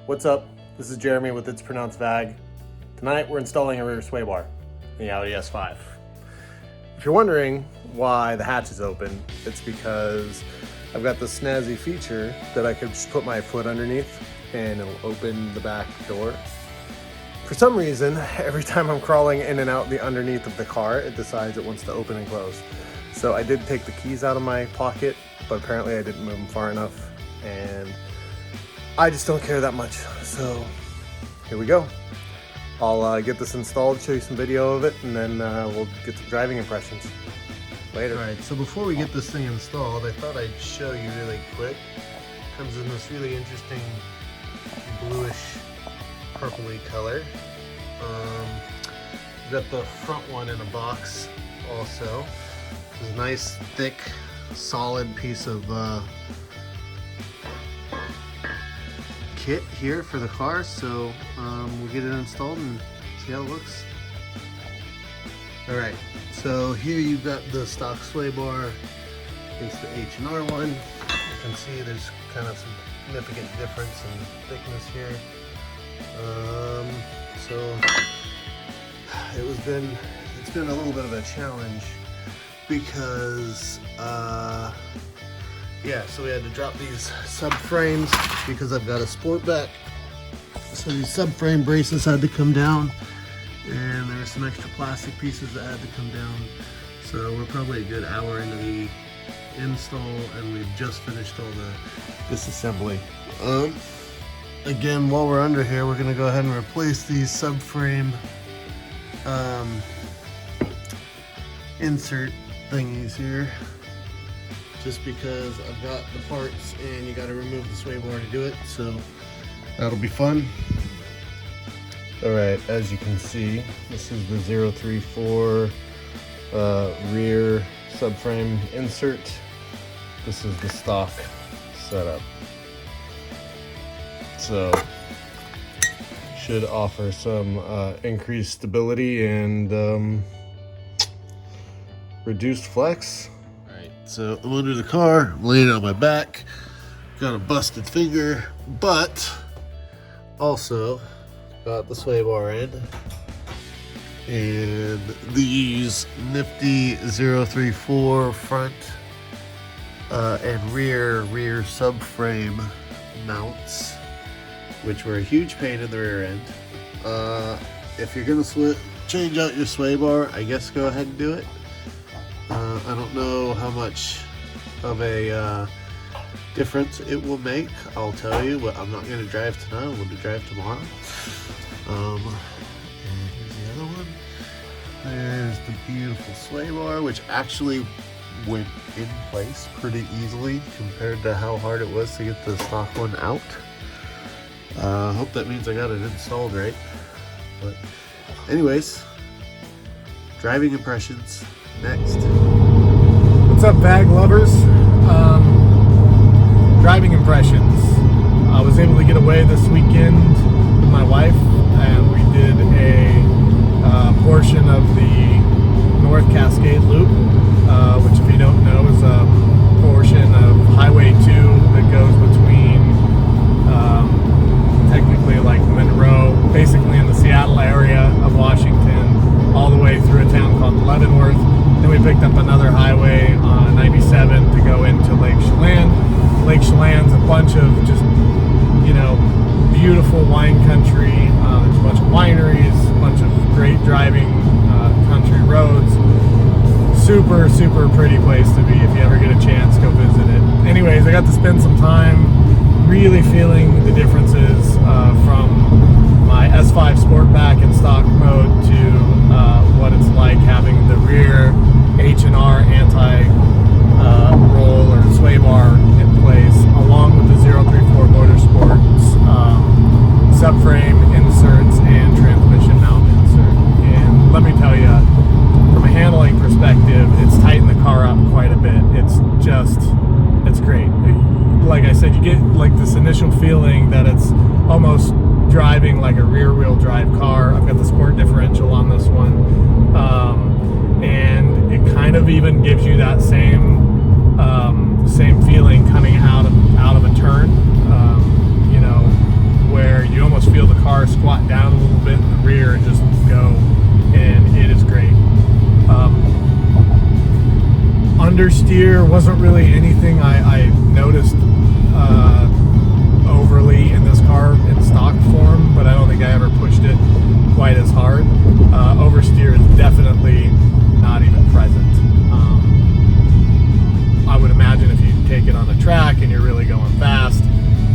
What's up? This is Jeremy with It's Pronounced VAG. Tonight we're installing a rear sway bar in the Audi S5. If you're wondering why the hatch is open, it's because I've got this snazzy feature that I could just put my foot underneath and it'll open the back door. For some reason, every time I'm crawling in and out the underneath of the car, it decides it wants to open and close. So I did take the keys out of my pocket, but apparently I didn't move them far enough, and I just don't care that much. So here we go. I'll get this installed, show you some video of it, and then we'll get some driving impressions later. All right, so before we get this thing installed, I thought I'd show you really quick. It comes in this really interesting bluish purpley color. Got the front one in a box also. It's a nice, thick, solid piece of kit here for the car, so we'll get it installed and see how it looks. Alright, so here you've got the stock sway bar against the H&R one. You can see there's kind of some significant difference in thickness here. So it's been a little bit of a challenge because yeah, so we had to drop these subframes because I've got a Sportback. So these subframe braces had to come down, and there were some extra plastic pieces that had to come down. So we're probably a good hour into the install, and we've just finished all the disassembly. Again, while we're under here, we're gonna go ahead and replace these subframe insert thingies here, just because I've got the parts and you got to remove the sway bar to do it, so that'll be fun. Alright, as you can see, this is the 034 rear subframe insert. This is the stock setup, so should offer some increased stability and reduced flex. Alright, so I'm under the car, I'm laying on my back, got a busted finger, but also got the sway bar in, and these nifty 034 front and rear subframe mounts, which were a huge pain in the rear end. If you're gonna change out your sway bar, I guess go ahead and do it. I don't know how much of a difference it will make, I'll tell you, but I'm not going to drive tonight, I'm going to drive tomorrow. And here's the other one. There's the beautiful sway bar, which actually went in place pretty easily compared to how hard it was to get the stock one out. Hope that means I got it installed right. But anyways, driving impressions next. What's up, VAG lovers? Driving impressions. I was able to get away this weekend with my wife, and we did a portion of the North Cascade Loop, which, if you don't know, is a portion of Highway 2 that goes between technically like Monroe, basically in the Seattle area of Washington, all the way through a town called Leavenworth. Then we picked up another highway on 97 to go into Lake Chelan. Lake Chelan's a bunch of just, you know, beautiful wine country. There's a bunch of wineries, a bunch of great driving country roads. Super, super pretty place to be. If you ever get a chance, go visit it. Anyways, I got to spend some time really feeling the differences from my S5 Sportback in stock mode to what it's like having the rear H&R anti-roll or sway bar in place, along with the 034 Motorsport's subframe inserts and transmission mount insert. And let me tell you, from a handling perspective, it's tightened the car up quite a bit. It's great. Like I said, you get like this initial feeling that it's almost driving like a rear-wheel drive car. I've got the sport differential on this one, and it kind of even gives you that same feeling coming out of a turn, you know, where oversteer wasn't really anything I noticed overly in this car in stock form, but I don't think I ever pushed it quite as hard. Oversteer is definitely not even present. I would imagine if you take it on the track and you're really going fast,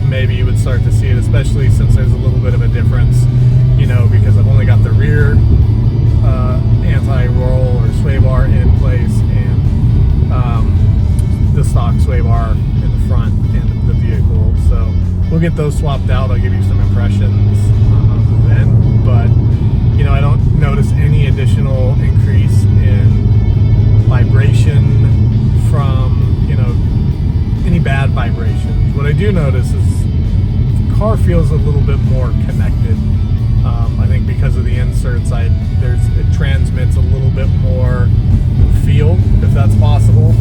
maybe you would start to see it, especially since there's a little bit of a difference, you know, because I've only got the rear anti-roll or sway bar in place, and the stock sway bar in the front end of the vehicle. So we'll get those swapped out. I'll give you some impressions then, but you know, I don't notice any additional increase in vibration from, you know, any bad vibrations. What I do notice is the car feels a little bit more connected. I think because of the inserts, it transmits a little bit more feel, if that's possible.